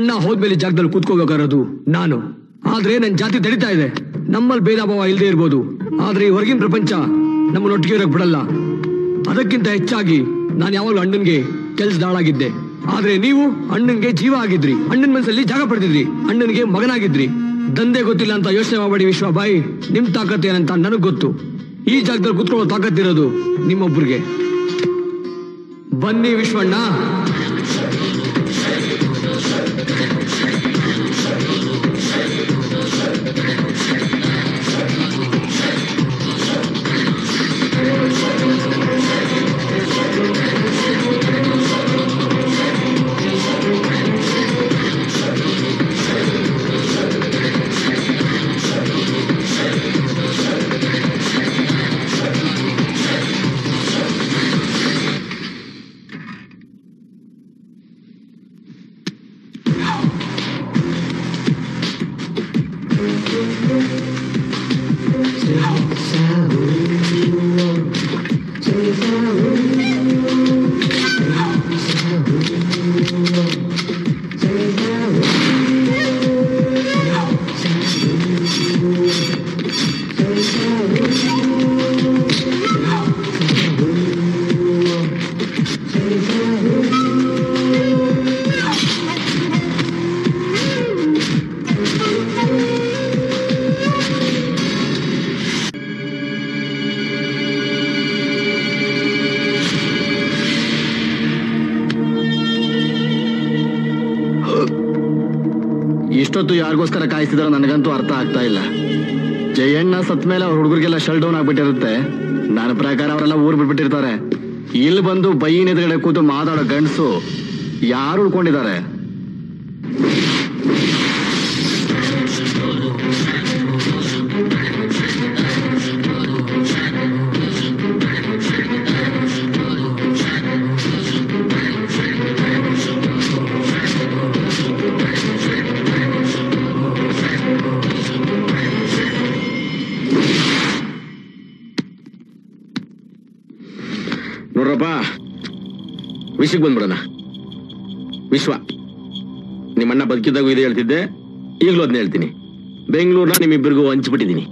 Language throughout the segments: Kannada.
ಅಣ್ಣ ಹೋದ್ಮೇಲೆ ಜಾಗದಲ್ಲಿ ಕೂತ್ಕೋಬೇಕಾರದು ನಾನು. ಆದ್ರೆ ನನ್ ಜಾತಿ ತಡಿತಾ ಇದೆ. ನಮ್ಮಲ್ಲಿ ಭೇದ ಭಾವ ಇಲ್ಲದೆ ಇರ್ಬೋದು, ಆದ್ರೆ ಈ ಹೊರಗಿನ ಪ್ರಪಂಚ ನಮ್ಮನ್ನೊಟ್ಟಿಗೆ ಇರಕ್ ಬಿಡಲ್ಲ. ಅದಕ್ಕಿಂತ ಹೆಚ್ಚಾಗಿ ನಾನು ಯಾವಾಗಲೂ ಅಣ್ಣನ್ಗೆ ಕೆಲ್ಸದಾಳಾಗಿದ್ದೆ. ಆದ್ರೆ ನೀವು ಅಣ್ಣನ್ಗೆ ಜೀವ ಆಗಿದ್ರಿ, ಅಣ್ಣನ ಮನಸ್ಸಲ್ಲಿ ಜಾಗ ಪಡೆದಿದ್ರಿ, ಅಣ್ಣನ್ಗೆ ಮಗನಾಗಿದ್ರಿ. ದಂಧೆ ಗೊತ್ತಿಲ್ಲ ಅಂತ ಯೋಚನೆ ಮಾಡಬೇಡಿ ವಿಶ್ವಬಾಯಿ, ನಿಮ್ ತಾಕತ್ ಏನಂತ ನನಗ್ ಗೊತ್ತು. ಈ ಜಾಗದಲ್ಲಿ ಕುತ್ಕೊಳ್ಳೋ ತಾಕತ್ತಿರೋದು ನಿಮ್ಮೊಬ್ರಿಗೆ. ಬನ್ನಿ ವಿಶ್ವಣ್ಣ. ಇಷ್ಟೊತ್ತು ಯಾರಿಗೋಸ್ಕರ ಕಾಯಿಸ್ತಿದಾರೋ ನನಗಂತೂ ಅರ್ಥ ಆಗ್ತಾ ಇಲ್ಲ. ಜಯಣ್ಣ ಸತ್ ಮೇಲೆ ಅವ್ರ ಹುಡುಗರಿಗೆಲ್ಲ ಶಲ್ ಡೌನ್ ಆಗ್ಬಿಟ್ಟಿರುತ್ತೆ. ನನ್ನ ಪ್ರಕಾರ ಅವರೆಲ್ಲ ಊರ್ ಬಿಟ್ಬಿಟ್ಟಿರ್ತಾರೆ. ಇಲ್ಲಿ ಬಂದು ಬೈಯಿನ ಎದುರುಗಡೆ ಕೂತು ಮಾತಾಡೋ ಗಂಡಸು ಯಾರು ಉಳ್ಕೊಂಡಿದ್ದಾರೆ? ನೋಡ್ರಪ್ಪ, ವಿಷಯಕ್ಕೆ ಬಂದ್ಬಿಡೋಣ. ವಿಶ್ವ, ನಿಮ್ಮಣ್ಣ ಬದುಕಿದ್ದಾಗೂ ಇದೆ ಹೇಳ್ತಿದ್ದೆ, ಈಗಲೂ ಅದನ್ನ ಹೇಳ್ತೀನಿ. ಬೆಂಗಳೂರ್ನ ನಿಮ್ಮಿಬ್ಬರಿಗೂ ಹಂಚ್ಬಿಟ್ಟಿದ್ದೀನಿ.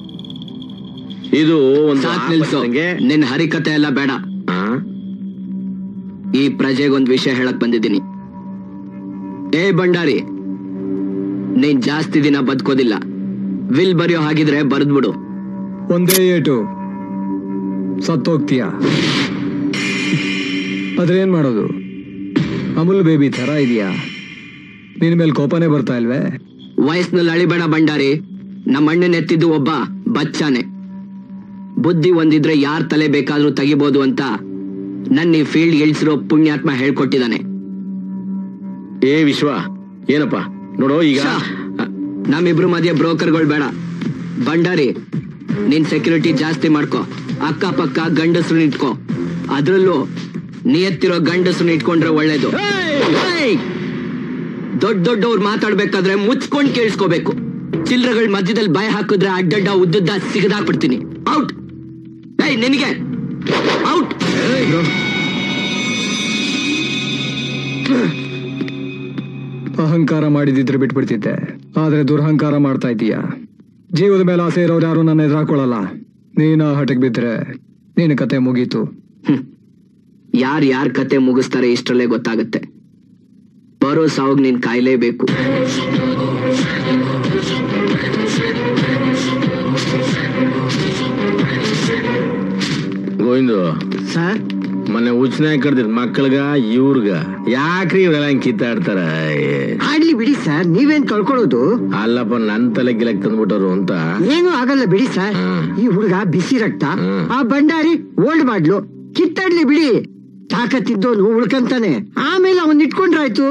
ಇದು ಒಂದು ನಿನ್ನ ಹರಿಕತೆ ಎಲ್ಲ ಬೇಡ. ಈ ಪ್ರಜೆಗೊಂದು ವಿಷಯ ಹೇಳಕ್ ಬಂದಿದ್ದೀನಿ. ಏ ಭಂಡಾರಿ, ನೀನ್ ಜಾಸ್ತಿ ದಿನ ಬದುಕೋದಿಲ್ಲ. ವಿಲ್ ಬರೆಯೋ ಹಾಗಿದ್ರೆ ಬರೆದ್ಬಿಡು. ಒಂದೇ ಏಟು ಸತ್ತೋಗ್ತೀಯ. ಆದ್ರೆ ಏನ್ ಮಾಡೋದು? ಅಮೂಲ್ ಬೇಬಿ ತರ ಇದೆಯಾ? ನಿನ್ ಮೇಲೆ ಕೋಪನೇ ಬರ್ತಾ ಇಲ್ವೇ? ವಯಸ್ಸಿನಲ್ಲಿ ಅಳಿಬೇಡ ಭಂಡಾರಿ. ನಮ್ಮ ಅಣ್ಣನ ಎತ್ತಿದ್ದು ಒಬ್ಬ ಬಚ್ಚಾನೆ. ಬುದ್ಧಿ ಒಂದಿದ್ರೆ ಯಾರ್ ತಲೆ ಬೇಕಾದ್ರೂ ತೆಗಿಬಹುದು ಅಂತ ನನ್ನ ಈ ಫೀಲ್ಡ್ ಇಳಿಸಿರೋ ಪುಣ್ಯಾತ್ಮ ಹೇಳ್ಕೊಟ್ಟಿದ್ದಾನೆ. ಏ ವಿಶ್ವ, ಏನಪ್ಪ ನೋಡೋ, ಈಗ ನಮ್ಮಿಬ್ರು ಮಧ್ಯೆ ಬ್ರೋಕರ್ಗಳು ಬೇಡ. ಭಂಡಾರಿ, ನೀನ್ ಸೆಕ್ಯೂರಿಟಿ ಜಾಸ್ತಿ ಮಾಡ್ಕೊ. ಅಕ್ಕಪಕ್ಕ ಗಂಡಸರು ಇಟ್ಕೋ. ಅದ್ರಲ್ಲೂ ನಿಯತ್ತಿರೋ ಗಂಡಸರು ಇಟ್ಕೊಂಡ್ರೆ ಒಳ್ಳೇದು. ದೊಡ್ಡವ್ರು ಮಾತಾಡ್ಬೇಕಾದ್ರೆ ಮುಚ್ಕೊಂಡ್ ಕೇಳಿಸ್ಕೋಬೇಕು. ಚಿಲ್ಲರೆಗಳ ಮಧ್ಯದಲ್ಲಿ ಭಯ ಹಾಕಿದ್ರೆ ಅಡ್ಡಡ್ಡ ಉದ್ದುದ್ದ ಸಿಗದಾಕ್ಬಿಡ್ತೀನಿ. ಔಟ್. ನಿನಗೆ ಔಟ್. ಅಹಂಕಾರ ಮಾಡಿದಿದ್ರೆ ಬಿಟ್ಬಿಡ್ತಿದ್ದೆ, ಆದ್ರೆ ದುರಹಂಕಾರ ಮಾಡ್ತಾ ಇದೀಯ. ಜೀವದ ಮೇಲೆ ಆಸೆ ಇರೋರು ಯಾರು ನನ್ನ ಎದುರಾಕೊಳ್ಳಲ್ಲ. ನೀನ ಹಠಕ್ ಬಿದ್ರೆ ನಿನ್ನ ಕತೆ ಮುಗೀತು. ಯಾರ್ ಕತೆ ಮುಗಿಸ್ತಾರೆ ಇಷ್ಟರಲ್ಲೇ ಗೊತ್ತಾಗುತ್ತೆ. ಬರೋ ಸಾವಾಗ ನೀನ್ ಕಾಯ್ಲೇಬೇಕು. ಗೋವಿಂದು ಸರ್, ಮೊನ್ನೆ ಉಚ್ಚನಾಗ ಕಡ್ದಿರ್ ಮಕ್ಕಳ್ಗ ಇವ್ರಗ ಯಾಕ್ರಿ ಇವ್ರೆಲ್ಲ ಹಿಂಗ್ ಕಿತ್ತಾಡ್ತಾರ? ಆಡ್ಲಿ ಬಿಡಿ ಸರ್, ನೀವೇನ್ ಕಳ್ಕೊಳ್ಳೋದು? ಅಲ್ಲಪ್ಪ, ನನ್ ತಲೆ ಗಿಲಕ್ ತಂದ್ಬಿಟ್ಟರು ಅಂತ. ಏನು ಆಗಲ್ಲ ಬಿಡಿ ಸರ್. ಈ ಹುಡುಗ ಬಿಸಿ ರಕ್ತ, ಆ ಭಂಡಾರಿ ಓಲ್ಡ್ ಮಾಡ್ಲು. ಕಿತ್ತಾಡ್ಲಿ ಬಿಡಿ, ತಾಕತ್ತಿದ್ದೋನು ಉಳ್ಕಂತಾನೆ. ಆಮೇಲೆ ಅವನ್ ಇಟ್ಕೊಂಡ್ರಾಯ್ತು.